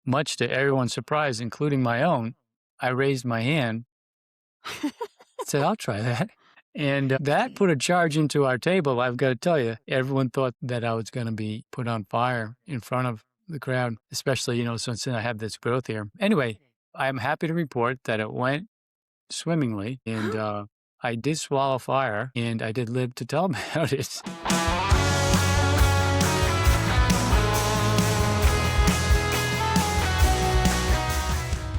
much to everyone's surprise, including my own, I raised my hand, said, "I'll try that." And that put a charge into our table. I've got to tell you, everyone thought that I was going to be put on fire in front of the crowd, especially, since I have this growth here. Anyway, I'm happy to report that it went swimmingly and I did swallow fire and I did live to tell about it.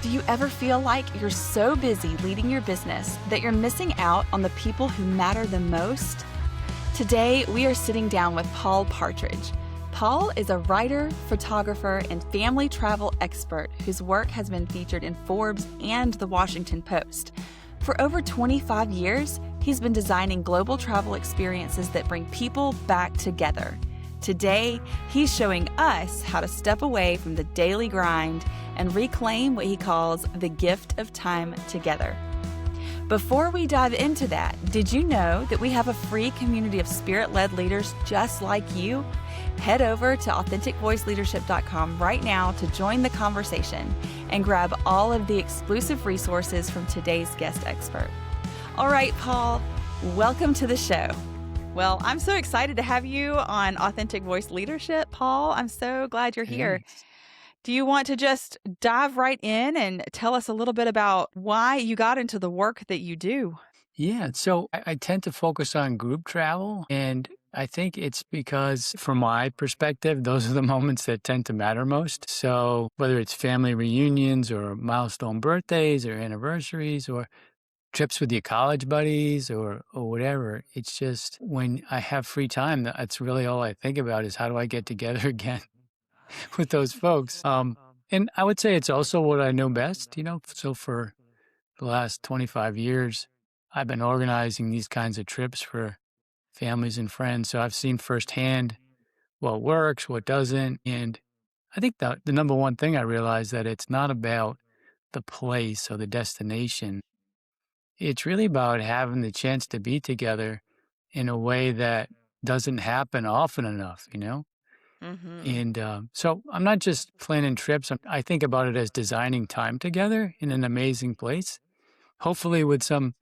Do you ever feel like you're so busy leading your business that you're missing out on the people who matter the most? Today, we are sitting down with Paul Partridge. Paul is a writer, photographer, and family travel expert whose work has been featured in Forbes and The Washington Post. For over 25 years, he's been designing global travel experiences that bring people back together. Today, he's showing us how to step away from the daily grind and reclaim what he calls the gift of time together. Before we dive into that, did you know that we have a free community of spirit-led leaders just like you? Head over to authenticvoiceleadership.com right now to join the conversation and grab all of the exclusive resources from today's guest expert. All right, Paul, welcome to the show. Well, I'm so excited to have you on Authentic Voice Leadership, Paul. I'm so glad you're here. Thanks. Do you want to just dive right in and tell us a little bit about why you got into the work that you do? Yeah, so I tend to focus on group travel, and I think it's because, from my perspective, those are the moments that tend to matter most. So whether it's family reunions or milestone birthdays or anniversaries or trips with your college buddies or whatever, it's just when I have free time, that's really all I think about is how do I get together again with those folks. And I would say it's also what I know best, So for the last 25 years, I've been organizing these kinds of trips for families and friends. So I've seen firsthand what works, what doesn't. And I think the number one thing I realized that it's not about the place or the destination. It's really about having the chance to be together in a way that doesn't happen often enough. Mm-hmm. And so I'm not just planning trips. I think about it as designing time together in an amazing place, hopefully with some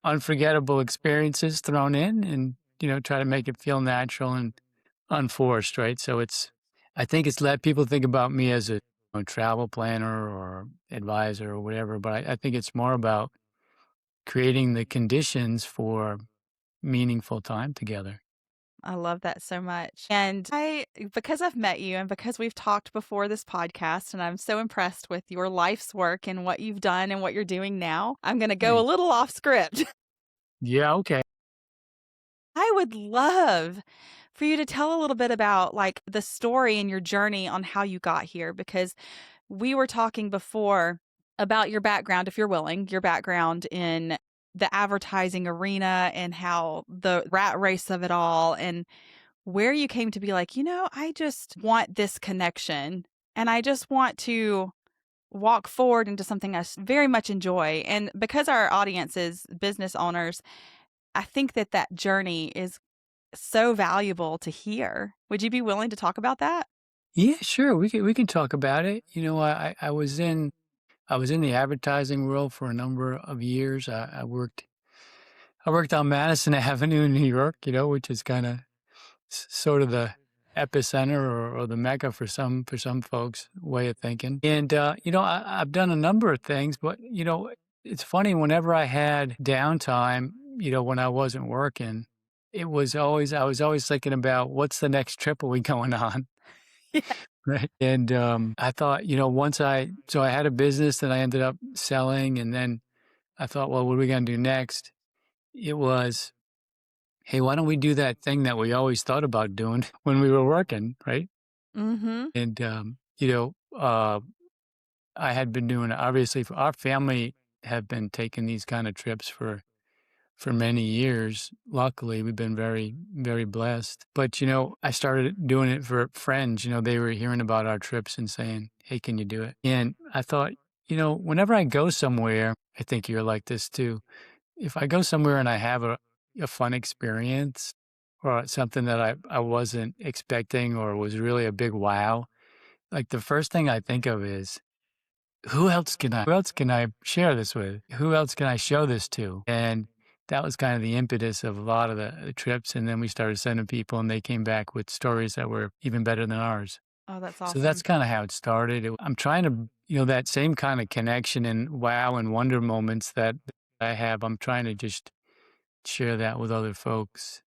unforgettable experiences thrown in and, try to make it feel natural and unforced, right? So I think it's let people think about me as a travel planner or advisor or whatever, but I think it's more about creating the conditions for meaningful time together. I love that so much. And because I've met you and because we've talked before this podcast, and I'm so impressed with your life's work and what you've done and what you're doing now, I'm going to go a Thanks. little off script. Yeah, okay. I would love for you to tell a little bit about like the story and your journey on how you got here, because we were talking before about your background, if you're willing, your background in the advertising arena and how the rat race of it all and where you came to be like, I just want this connection and I just want to walk forward into something very much enjoy. And because our audience is business owners, I think that journey is so valuable to hear. Would you be willing to talk about that? Yeah, sure. We can talk about it. I was in the advertising world for a number of years. I worked on Madison Avenue in New York, which is kind of sort of the epicenter or the mecca for some folks' way of thinking. And I've done a number of things, but it's funny. Whenever I had downtime, when I wasn't working, I was always thinking about what's the next trip are we going on. Yeah. Right. And I thought, so I had a business that I ended up selling. And then I thought, well, what are we going to do next? It was, hey, why don't we do that thing that we always thought about doing when we were working? Right. Mm-hmm. And, I had been doing, obviously, our family have been taking these kind of trips for many years. Luckily, we've been very, very blessed. But, I started doing it for friends. They were hearing about our trips and saying, hey, can you do it? And I thought, whenever I go somewhere, I think you're like this too. If I go somewhere and I have a fun experience or something that I wasn't expecting or was really a big wow, like the first thing I think of is who else can I share this with? Who else can I show this to? And that was kind of the impetus of a lot of the trips. And then we started sending people and they came back with stories that were even better than ours. Oh, that's So that's awesome. kind of how it started. I'm trying to, that same kind of connection and wow and wonder moments that I have, I'm trying to just share that with other folks.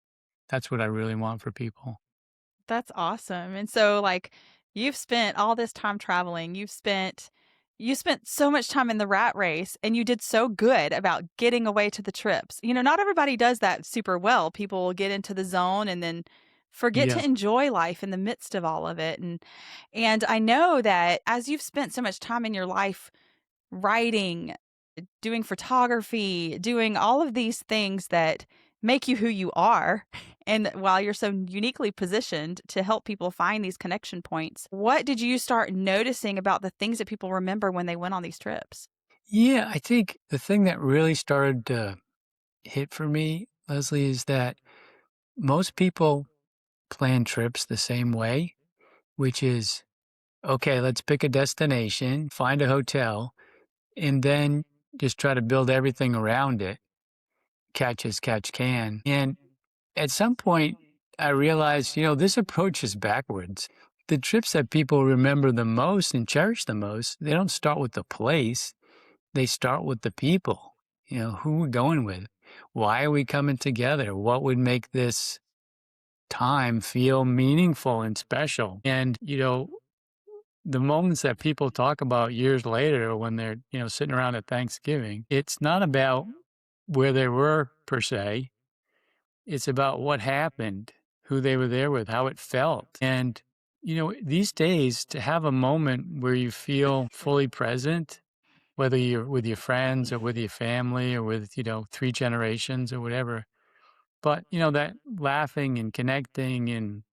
That's what I really want for people. That's awesome. And so like you've spent all this time traveling. You spent so much time in the rat race and you did so good about getting away to the trips. Not everybody does that super well. People will get into the zone and then forget to Yeah. enjoy life in the midst of all of it. And I know that as you've spent so much time in your life writing, doing photography, doing all of these things that make you who you are. And while you're so uniquely positioned to help people find these connection points, what did you start noticing about the things that people remember when they went on these trips? Yeah. I think the thing that really started to hit for me, Leslie, is that most people plan trips the same way, which is okay, let's pick a destination, find a hotel, and then just try to build everything around it, catch as catch can. And at some point, I realized, this approach is backwards. The trips that people remember the most and cherish the most, they don't start with the place, they start with the people. Who we're going with. Why are we coming together? What would make this time feel meaningful and special? And, the moments that people talk about years later when they're, sitting around at Thanksgiving, it's not about where they were per se. It's about what happened, who they were there with, how it felt. And, these days to have a moment where you feel fully present, whether you're with your friends or with your family or with, three generations or whatever. But, that laughing and connecting and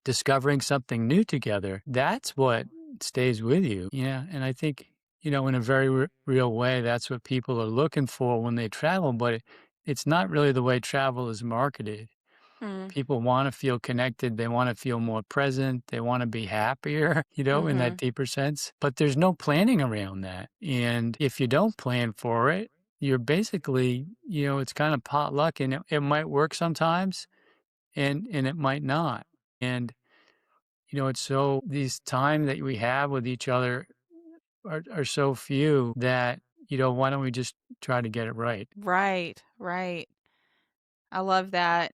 discovering something new together, that's what stays with you. Yeah. And I think, in a very real way, that's what people are looking for when they travel, but it's not really the way travel is marketed. Mm. People want to feel connected. They want to feel more present. They want to be happier, in that Mhm. deeper sense. But there's no planning around that. And if you don't plan for it, you're basically, it's kind of potluck and it might work sometimes and it might not. And it's so these time that we have with each other are so few that, why don't we just try to get it right? Right, right. I love that.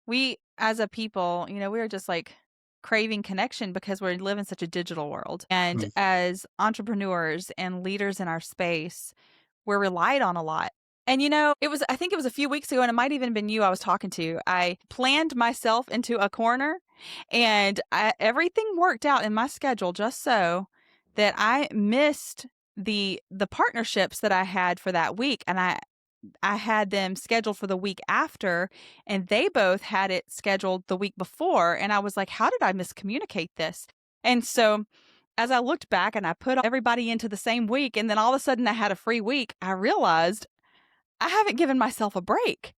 We, as a people, we are just like craving connection because we live in such a digital world. And Mm. as entrepreneurs and leaders in our space, we're relied on a lot. And I think it was a few weeks ago, and it might even been you I was talking to. I planned myself into a corner, and everything worked out in my schedule just so that I missed the partnerships that I had for that week, and I had them scheduled for the week after, and they both had it scheduled the week before. And I was like, how did I miscommunicate this? And so as I looked back and I put everybody into the same week, and then all of a sudden I had a free week, I realized I haven't given myself a break.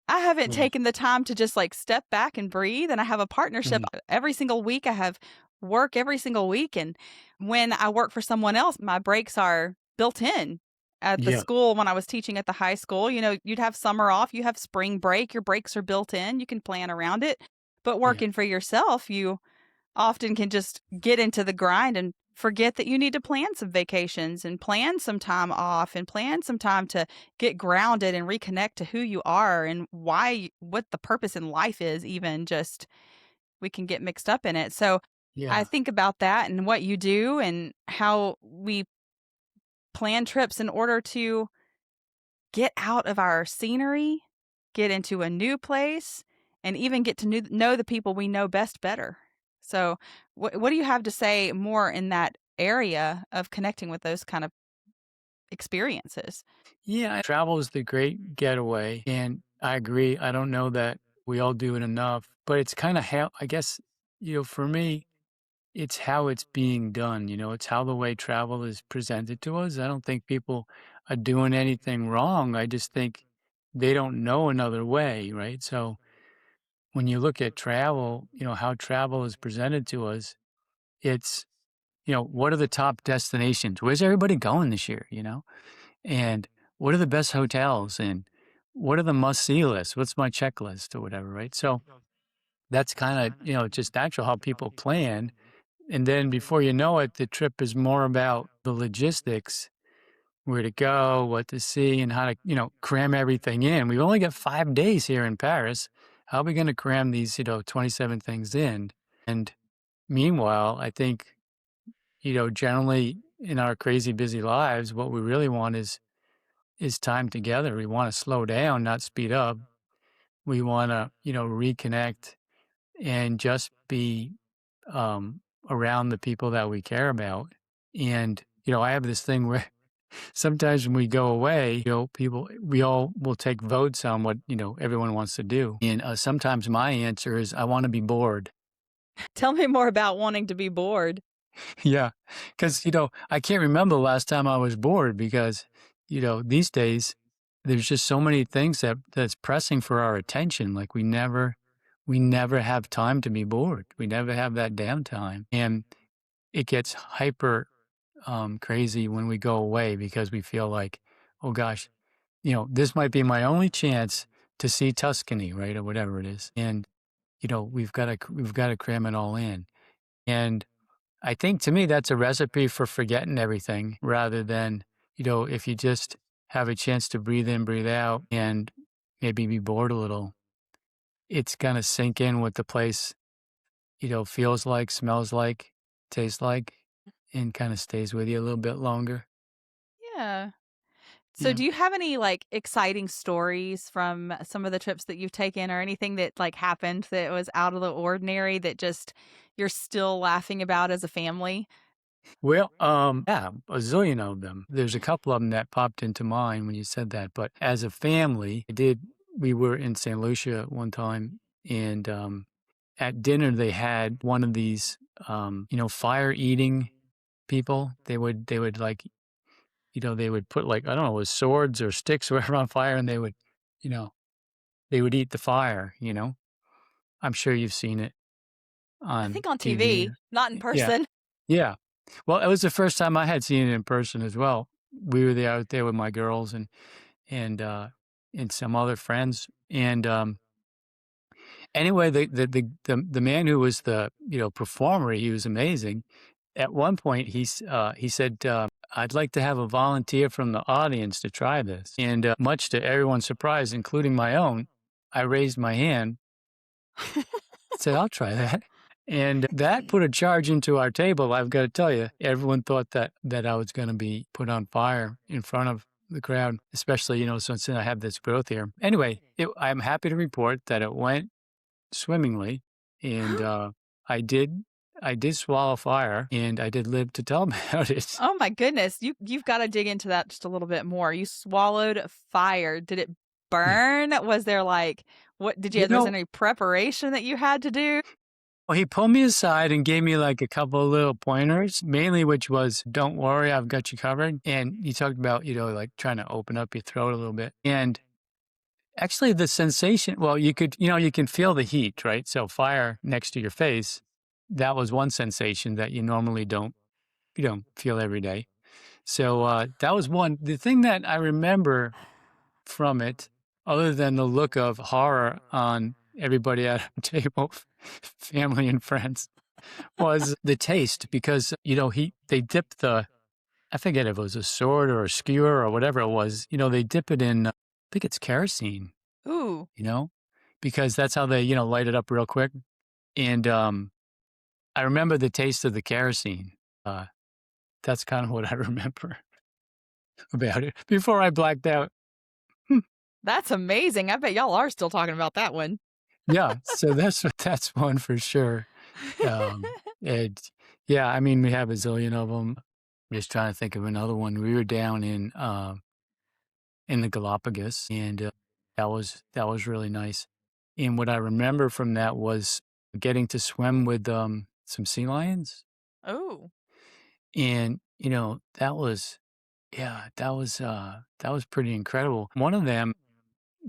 I haven't Yeah. taken the time to just like step back and breathe. And I have a partnership Mhm. every single week. I have work every single week. And when I work for someone else, my breaks are built in. At the Yeah. school, when I was teaching at the high school, you'd have summer off, you have spring break, your breaks are built in, you can plan around it. But Yeah. working for yourself, you often can just get into the grind and forget that you need to plan some vacations and plan some time off and plan some time to get grounded and reconnect to who you are and what the purpose in life is. Even just we can get mixed up in it. So I Yeah. think about that and what you do and how we plan trips in order to get out of our scenery, get into a new place, and even get to know the people we know best better. So, what do you have to say more in that area of connecting with those kind of experiences? Yeah, travel is the great getaway, and I agree. I don't know that we all do it enough, but it's kind of how I guess, for me, it's how it's being done. It's how the way travel is presented to us. I don't think people are doing anything wrong. I just think they don't know another way, right? So when you look at travel, how travel is presented to us, it's what are the top destinations? Where's everybody going this year, And what are the best hotels and what are the must-see lists? What's my checklist or whatever, right? So that's kind of, just natural how people plan. And then before you know it, the trip is more about the logistics, where to go, what to see, and how to, cram everything in. We've only got 5 days here in Paris. How are we going to cram these, 27 things in? And meanwhile, I think, generally in our crazy busy lives, what we really want is time together. We want to slow down, not speed up. We want to, reconnect and just be around the people that we care about. And, I have this thing where sometimes when we go away, we all will take votes on what, everyone wants to do. And sometimes my answer is, I want to be bored. Tell me more about wanting to be bored. Yeah. Because, I can't remember the last time I was bored because, these days there's just so many things that's pressing for our attention. Like we never have time to be bored. We never have that downtime. And it gets hyper crazy when we go away because we feel like, oh gosh, this might be my only chance to see Tuscany, right? Or whatever it is. And, we've got to cram it all in. And I think to me, that's a recipe for forgetting everything rather than, if you just have a chance to breathe in, breathe out, and maybe be bored a little, it's going to sink in what the place, feels like, smells like, tastes like, and kind of stays with you a little bit longer. Yeah. So Yeah. do you have any like exciting stories from some of the trips that you've taken or anything that like happened that was out of the ordinary that just you're still laughing about as a family? Well, yeah, a zillion of them. There's a couple of them that popped into mind when you said that. But as a family, we were in St. Lucia one time and at dinner they had one of these, fire eating people. They would like, they would put like, I don't know, it was swords or sticks or whatever on fire and you know, they would eat the fire, I'm sure you've seen it I on think on TV. TV, not in Yeah. person. Yeah. Well, it was the first time I had seen it in person as well. We were there out there with my girls and and some other friends. And anyway, the man who was the performer, he was amazing. At one point, he said, "I'd like to have a volunteer from the audience to try this." And much to everyone's surprise, including my own, I raised my hand, said, "I'll try that." And that put a charge into our table. I've got to tell you, everyone thought that I was going to be put on fire in front of the crowd, especially, since I have this growth here. Anyway, I'm happy to report that it went swimmingly, and I did swallow fire, and I did live to tell about it. Oh my goodness, you've got to dig into that just a little bit more. You swallowed fire. Did it Yeah. burn? Was there like what did You was there know, any preparation that you had to do? well, he pulled me aside and gave me like a couple of little pointers, mainly which was, don't worry, I've got you covered. And he talked about, like trying to open up your throat a little bit. And actually the sensation, well, you can feel the heat, right? So fire next to your face, that was one sensation that you don't feel every day. So that was one. The thing that I remember from it, other than the look of horror on everybody at our table, family and friends, was the taste because, they dipped I forget if it was a sword or a skewer or whatever it was, they dip it in, I think it's kerosene, Ooh. because that's how they, light it up real quick. And I remember the taste of the kerosene. That's kind of what I remember about it before I blacked out. That's amazing. I bet y'all are still talking about that one. Yeah, so that's one for sure. And yeah, I mean, we have a zillion of them. Just trying to think of another one. We were down in the Galapagos, and that was really nice. And what I remember from that was getting to swim with some sea lions, Oh. and that was yeah, that was pretty incredible. One of them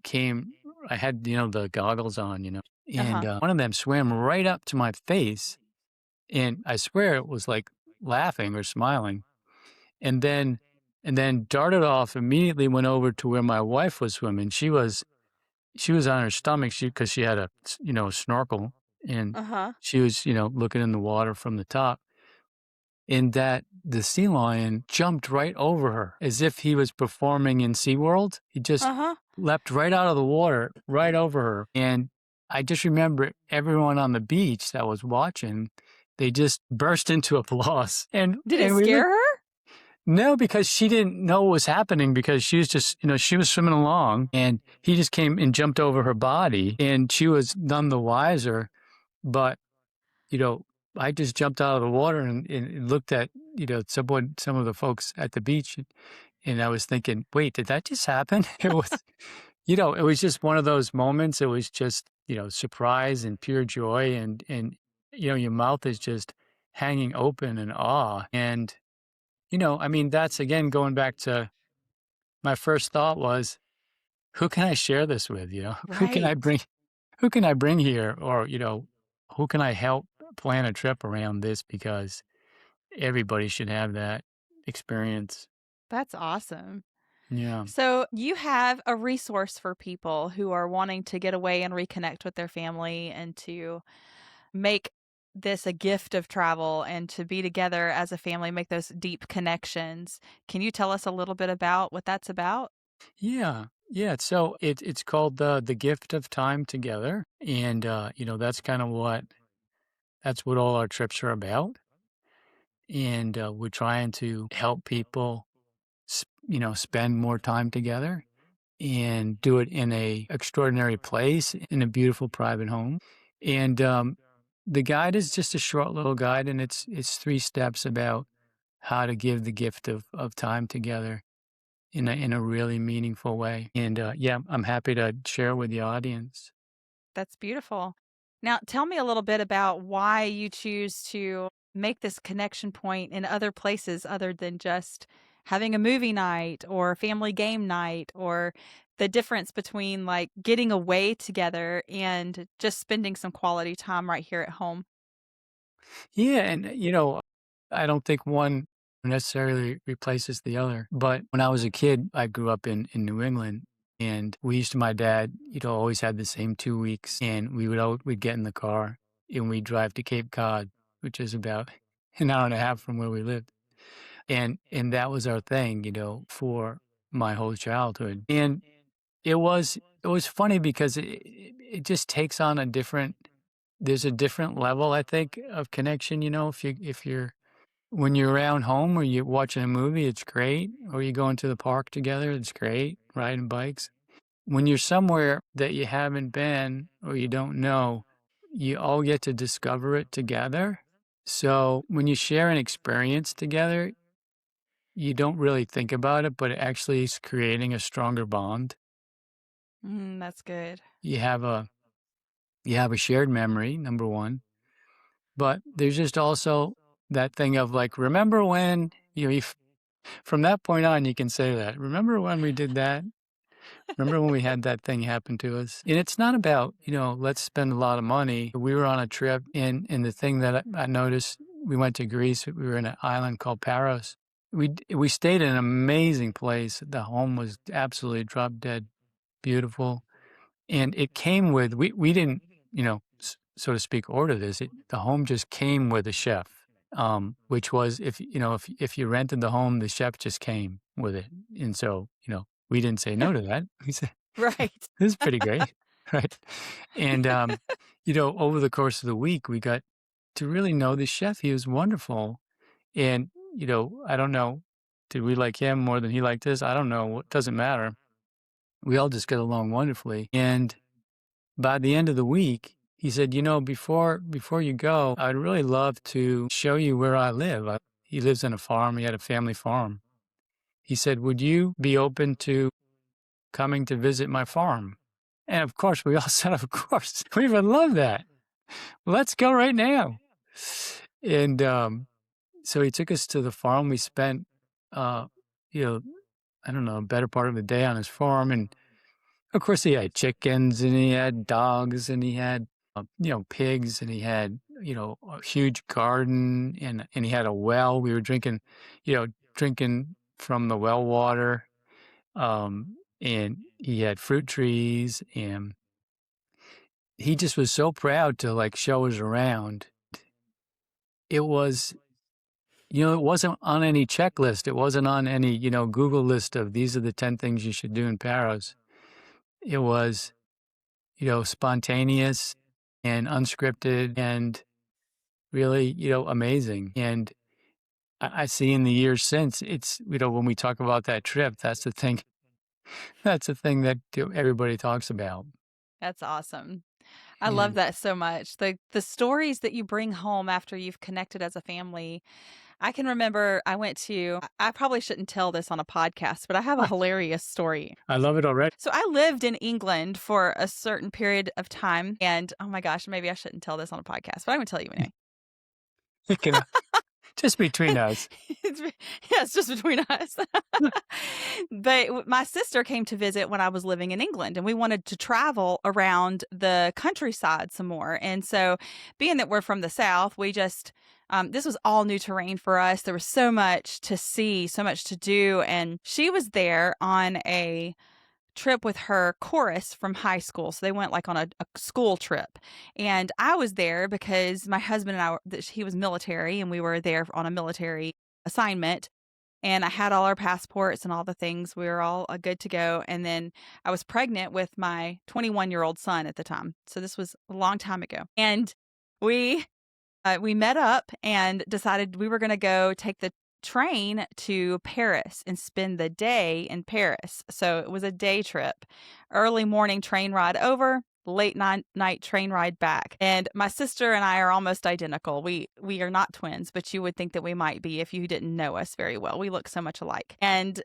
came. I had the goggles on, and Uh-huh. one of them swam right up to my face, and I swear it was like laughing or smiling, and then darted off, immediately went over to where my wife was swimming. She was on her stomach, because she had snorkel, and Uh-huh. she was, looking in the water from the top, and that the sea lion jumped right over her as if he was performing in SeaWorld. He just Uh-huh. leapt right out of the water, right over her, and I just remember everyone on the beach that was watching, they just burst into applause, Did it we scare looked. her? No, because she didn't know what was happening, because she was just, she was swimming along, and he just came and jumped over her body, and she was none the wiser. But, you know, I just jumped out of the water and looked at, some of the folks at the beach, and I was thinking, wait, did that just happen? It was just one of those moments. It was just, surprise and pure joy, and, your mouth is just hanging open in awe. And, I mean, that's again going back to my first thought was, who can I share this with? Who can I Right. bring? Who can I bring here? Or who can I help plan a trip around this? Because everybody should have that experience. That's awesome. Yeah. So, you have a resource for people who are wanting to get away and reconnect with their family and to make this a gift of travel and to be together as a family, make those deep connections. Can you tell us a little bit about what that's about? Yeah. Yeah. So it's called the gift of time together. And that's kind of that's what all our trips are about. And we're trying to help people spend more time together and do it in a extraordinary place, in a beautiful private home. And the guide is just a short little guide, and it's 3 steps about how to give the gift of time together in a really meaningful way. And yeah, I'm happy to share with the audience. That's beautiful. Now, tell me a little bit about why you choose to make this connection point in other places other than just having a movie night or family game night, or the difference between like getting away together and just spending some quality time right here at home. Yeah, and I don't think one necessarily replaces the other. But when I was a kid, I grew up in New England, and we used to, my dad, always had the same 2 weeks, and we'd get in the car and we'd drive to Cape Cod, which is about an hour and a half from where we lived. And that was our thing, for my whole childhood. And it was funny because it just takes on a different there's a different level, I think, of connection. If you're when you're around home or you're watching a movie, it's great. Or you go into the park together, it's great, riding bikes. When you're somewhere that you haven't been or you don't know, you all get to discover it together. So when you share an experience together, you don't really think about it, but it actually is creating a stronger bond. That's good. You have a you have a shared memory, number one. But there's just also that thing of like, remember when, from that point on, you can say that. Remember when we did that? Remember when we had that thing happen to us? And it's not about, let's spend a lot of money. We were on a trip, and the thing that I noticed, we went to Greece. We were in an island called Paros. We stayed in an amazing place. The home was absolutely drop dead beautiful. And it came with, we didn't, so to speak, order this. The home just came with a chef, which was, if you rented the home, the chef just came with it. And so, we didn't say no to that. We said, Right. this is pretty great. Right. And, over the course of the week, we got to really know the chef. He was wonderful. And, I don't know, did we like him more than he liked us? I don't know. It doesn't matter. We all just get along wonderfully. And by the end of the week, he said, before you go, I'd really love to show you where I live. He lives in a farm. He had a family farm. He said, would you be open to coming to visit my farm? And of course, we all said, of course, we would love that. Let's go right now. And so he took us to the farm. We spent, you know, I don't know, a better part of the day on his farm. And of course, he had chickens and he had dogs and he had pigs, and he had, a huge garden, and he had a well. We were drinking from the well water. And he had fruit trees, and he just was so proud to like show us around. It was, it wasn't on any checklist. It wasn't on any, Google list of these are the 10 things you should do in Paros. It was, spontaneous and unscripted and really, amazing. And I see in the years since, it's, when we talk about that trip, that's the thing. That's the thing that everybody talks about. That's awesome. I love And that so much. The stories that you bring home after you've connected as a family. I can remember I probably shouldn't tell this on a podcast, but I have a hilarious story. I love it already. So I lived in England for a certain period of time, and oh my gosh, maybe I shouldn't tell this on a podcast, but I'm going to tell you anyway. Just between us. It's just between us. But my sister came to visit when I was living in England, and we wanted to travel around the countryside some more. And so, being that we're from the South, we just, this was all new terrain for us. There was so much to see, so much to do. And she was there on a trip with her chorus from high school. So they went like on a school trip. And I was there because my husband and he was military, and we were there on a military assignment. And I had all our passports and all the things. We were all good to go. And then I was pregnant with my 21-year-old son at the time. So this was a long time ago. And we met up and decided we were going to go take the train to Paris and spend the day in Paris. So it was a day trip, early morning train ride over, late night train ride back. And my sister and I are almost identical. We are not twins, but you would think that we might be if you didn't know us very well. We look so much alike. And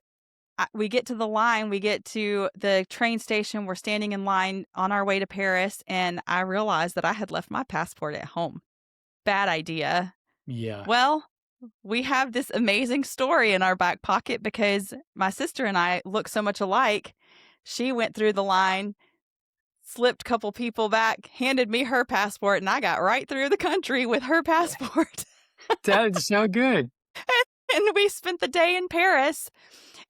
we get to the line, we get to the train station, we're standing in line on our way to Paris, and I realized that I had left my passport at home. Bad idea. Yeah. Well, we have this amazing story in our back pocket because my sister and I look so much alike. She went through the line, slipped a couple people back, handed me her passport, and I got right through the country with her passport. That's so good. And we spent the day in Paris,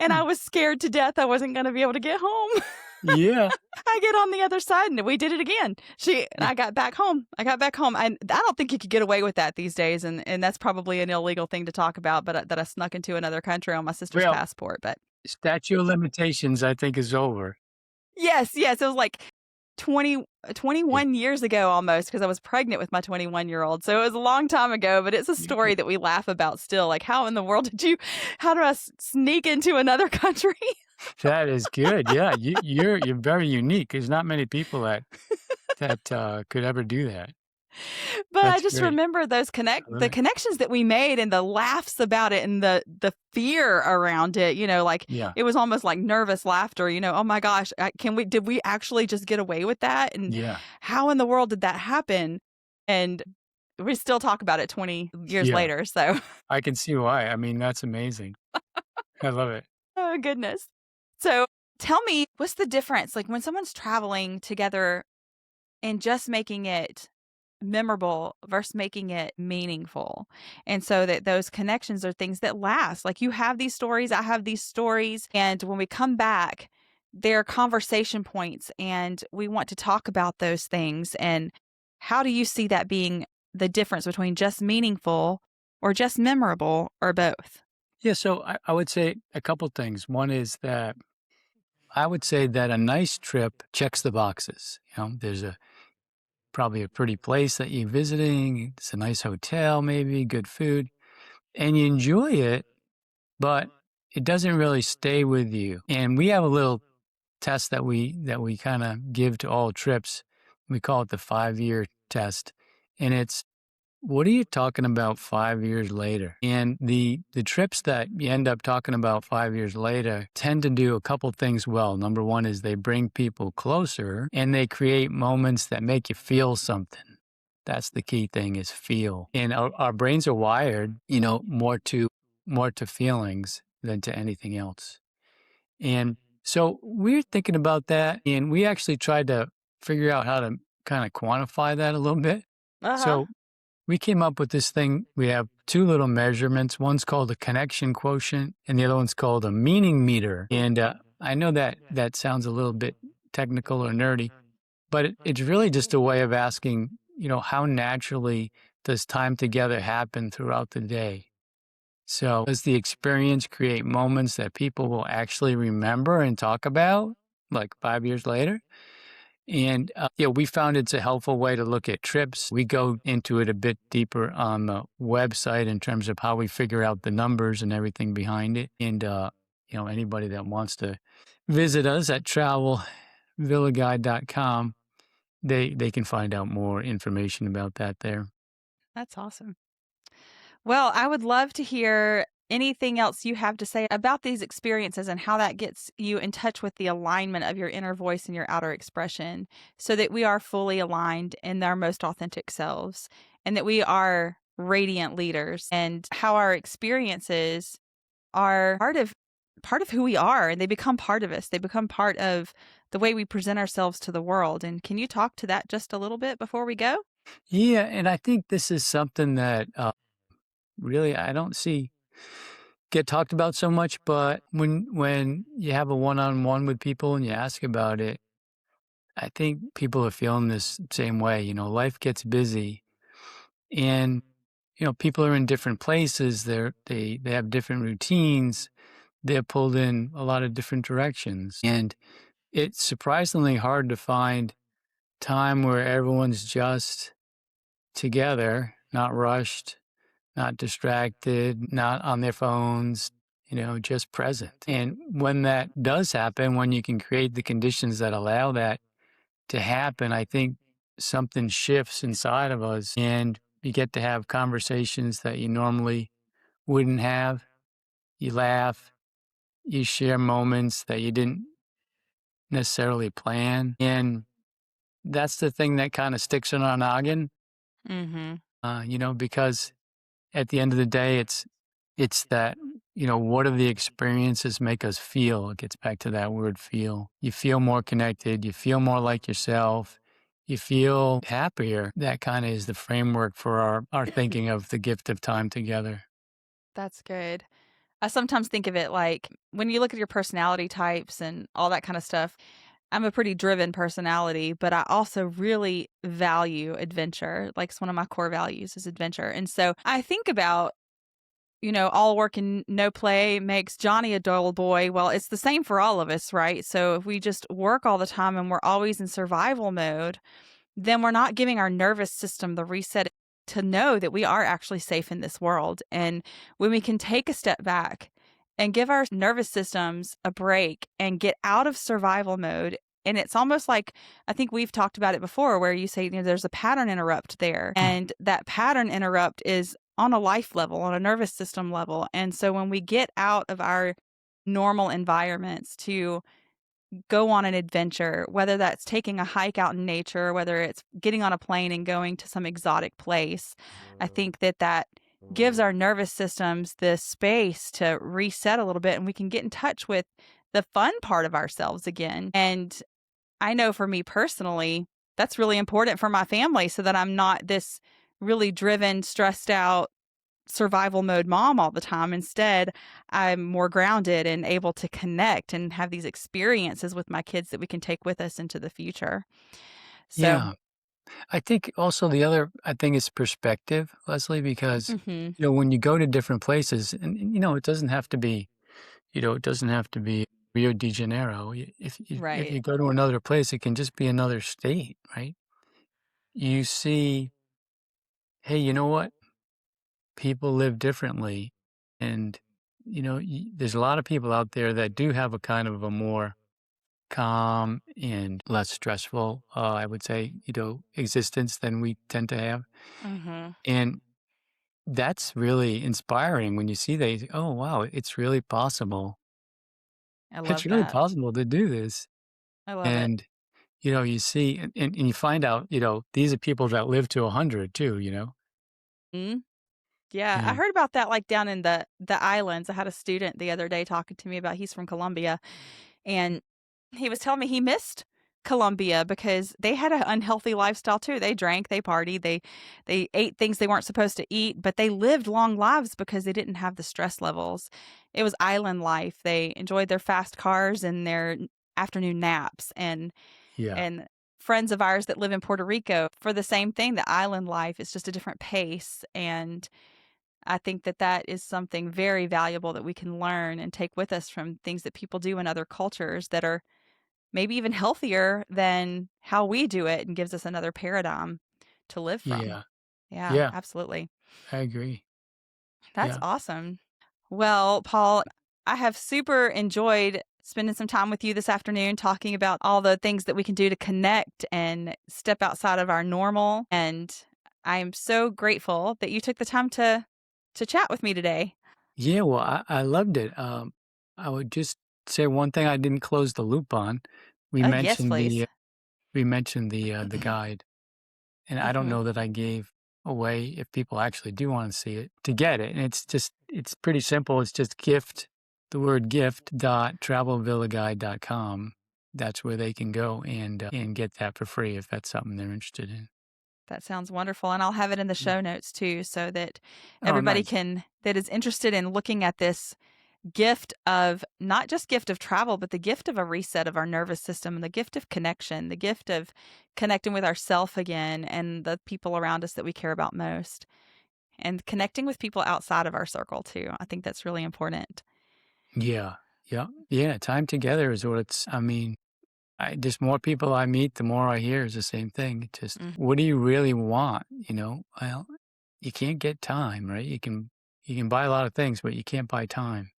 and I was scared to death I wasn't going to be able to get home. Yeah. I get on the other side, and we did it again. I got back home. I don't think you could get away with that these days, and that's probably an illegal thing to talk about, but that I snuck into another country on my sister's passport. But statute of limitations, I think, is over. Yes. It was like 21 years ago almost, because I was pregnant with my 21-year-old. So it was a long time ago, but it's a story that we laugh about still. Like, how in the world how do I sneak into another country? That is good. Yeah, you're very unique. There's not many people that could ever do that. But That's I just great. remember those connections that we made, and the laughs about it, and the fear around it. It was almost like nervous laughter. Oh my gosh, did we actually just get away with that? And how in the world did that happen? And we still talk about it 20 years later. So I can see why. I mean, that's amazing. I love it. Oh goodness. So tell me, what's the difference? Like when someone's traveling together and just making it memorable versus making it meaningful. And so that those connections are things that last. Like you have these stories, I have these stories. And when we come back, they're conversation points, and we want to talk about those things. And how do you see that being the difference between just meaningful or just memorable, or both? Yeah, so I would say a couple things. One is that I would say that a nice trip checks the boxes. There's probably a pretty place that you're visiting. It's a nice hotel, maybe good food, and you enjoy it, but it doesn't really stay with you. And we have a little test that we kind of give to all trips. We call it the 5-year test, and it's, what are you talking about 5 years later? And the trips that you end up talking about 5 years later tend to do a couple things well. Number one is they bring people closer, and they create moments that make you feel something. That's the key thing, is feel. And our brains are wired, more to feelings than to anything else. And so we're thinking about that, and we actually tried to figure out how to kind of quantify that a little bit. Uh-huh. So we came up with this thing. We have two little measurements. One's called a connection quotient, and the other one's called a meaning meter. And I know that that sounds a little bit technical or nerdy, but it's really just a way of asking, how naturally does time together happen throughout the day? So, does the experience create moments that people will actually remember and talk about like 5 years later? And yeah, we found it's a helpful way to look at trips. We go into it a bit deeper on the website in terms of how we figure out the numbers and everything behind it. And, anybody that wants to visit us at travelvillaguide.com, they can find out more information about that there. That's awesome. Well, I would love to hear anything else you have to say about these experiences and how that gets you in touch with the alignment of your inner voice and your outer expression so that we are fully aligned in our most authentic selves and that we are radiant leaders and how our experiences are part of who we are and they become part of us. They become part of the way we present ourselves to the world. And can you talk to that just a little bit before we go? Yeah, and I think this is something that really I don't see get talked about so much, but when you have a one-on-one with people and you ask about it, I think people are feeling this same way. Life gets busy and people are in different places. They have different routines. They're pulled in a lot of different directions. And it's surprisingly hard to find time where everyone's just together, not rushed, not distracted, not on their phones, just present. And when that does happen, when you can create the conditions that allow that to happen, I think something shifts inside of us and you get to have conversations that you normally wouldn't have. You laugh, you share moments that you didn't necessarily plan. And that's the thing that kind of sticks in our noggin, Mhm. because at the end of the day, it's that, what do the experiences make us feel? It gets back to that word feel. You feel more connected, you feel more like yourself, you feel happier. That kind of is the framework for our thinking of the gift of time together. That's good. I sometimes think of it like when you look at your personality types and all that kind of stuff, I'm a pretty driven personality, but I also really value adventure. Like it's one of my core values is adventure. And so I think about, all work and no play makes Johnny a dull boy. Well, it's the same for all of us, right? So if we just work all the time and we're always in survival mode, then we're not giving our nervous system the reset to know that we are actually safe in this world. And when we can take a step back and give our nervous systems a break and get out of survival mode, and it's almost like I think we've talked about it before where you say, there's a pattern interrupt there. And that pattern interrupt is on a life level, on a nervous system level. And so when we get out of our normal environments to go on an adventure, whether that's taking a hike out in nature, whether it's getting on a plane and going to some exotic place. I think that gives our nervous systems the space to reset a little bit and we can get in touch with the fun part of ourselves again. And I know for me personally, that's really important for my family so that I'm not this really driven, stressed out, survival mode mom all the time. Instead, I'm more grounded and able to connect and have these experiences with my kids that we can take with us into the future. So, Yeah. I think also the other, I think is perspective, Leslie, because, mhm, when you go to different places and, it doesn't have to be, it doesn't have to be Rio de Janeiro. If right. you go to another place, it can just be another state, right? You see, hey, you know what? People live differently. And, there's a lot of people out there that do have a kind of a more calm and less stressful, I would say, existence than we tend to have. Mhm. And that's really inspiring when you see that, you say, oh, wow, it's really possible. I It's love really that. possible to do this. I love it. And, you see, and you find out, these are people that live to 100 too, Mm, yeah, I and heard about that like down in the islands. I had a student the other day talking to me about he's from Colombia and he was telling me he missed Colombia because they had an unhealthy lifestyle too. They drank, they partied, they ate things they weren't supposed to eat, but they lived long lives because they didn't have the stress levels. It was island life. They enjoyed their fast cars and their afternoon naps, Yeah. and friends of ours that live in Puerto Rico for the same thing. The island life is just a different pace, and I think that that is something very valuable that we can learn and take with us from things that people do in other cultures that are maybe even healthier than how we do it and gives us another paradigm to live from. Yeah. Yeah, Yeah. absolutely. I agree. That's Yeah. awesome. Well, Paul, I have super enjoyed spending some time with you this afternoon talking about all the things that we can do to connect and step outside of our normal. And I am so grateful that you took the time to chat with me today. Yeah. Well, I loved it. I would just say one thing I didn't close the loop on. We Yes, mentioned please. the guide, and I don't Hmm. know that I gave away if people actually do want to see it to get it. And it's pretty simple. It's just the word gift dot travelvillaguide.com. That's where they can go and get that for free if that's something they're interested in. That sounds wonderful. And I'll have it in the Yeah. show notes too, so that Oh, everybody nice. can, that is interested in looking at this gift of not just gift of travel, but the gift of a reset of our nervous system and the gift of connection, the gift of connecting with ourself again and the people around us that we care about most, and connecting with people outside of our circle too. I think that's really important. Yeah. Yeah. Yeah. Time together is what I mean, just more people I meet, the more I hear is the same thing. Just Mhm. what do you really want? Well, you can't get time, right? You can buy a lot of things, but you can't buy time.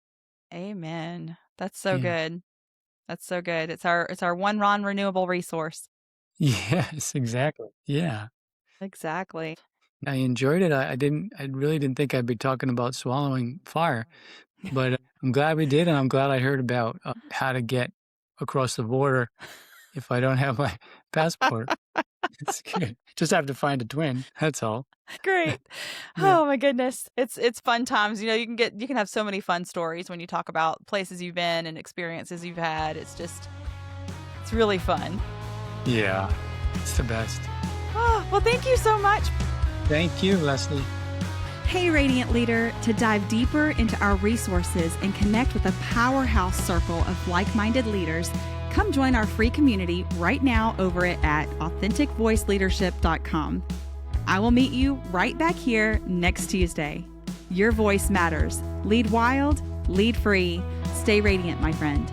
Amen. That's so Yeah. good. That's so good. It's our one non-renewable resource. Yes, exactly. Yeah. Exactly. I enjoyed it. I really didn't think I'd be talking about swallowing fire, but I'm glad we did, and I'm glad I heard about how to get across the border if I don't have my passport. It's good. Just have to find a twin. That's all. Great. Yeah. Oh my goodness. It's fun times. You can have so many fun stories when you talk about places you've been and experiences you've had. It's really fun. Yeah. It's the best. Oh, well, thank you so much. Thank you, Leslie. Hey, Radiant Leader, to dive deeper into our resources and connect with a powerhouse circle of like-minded leaders, come join our free community right now over at authenticvoiceleadership.com. I will meet you right back here next Tuesday. Your voice matters. Lead wild, lead free. Stay radiant, my friend.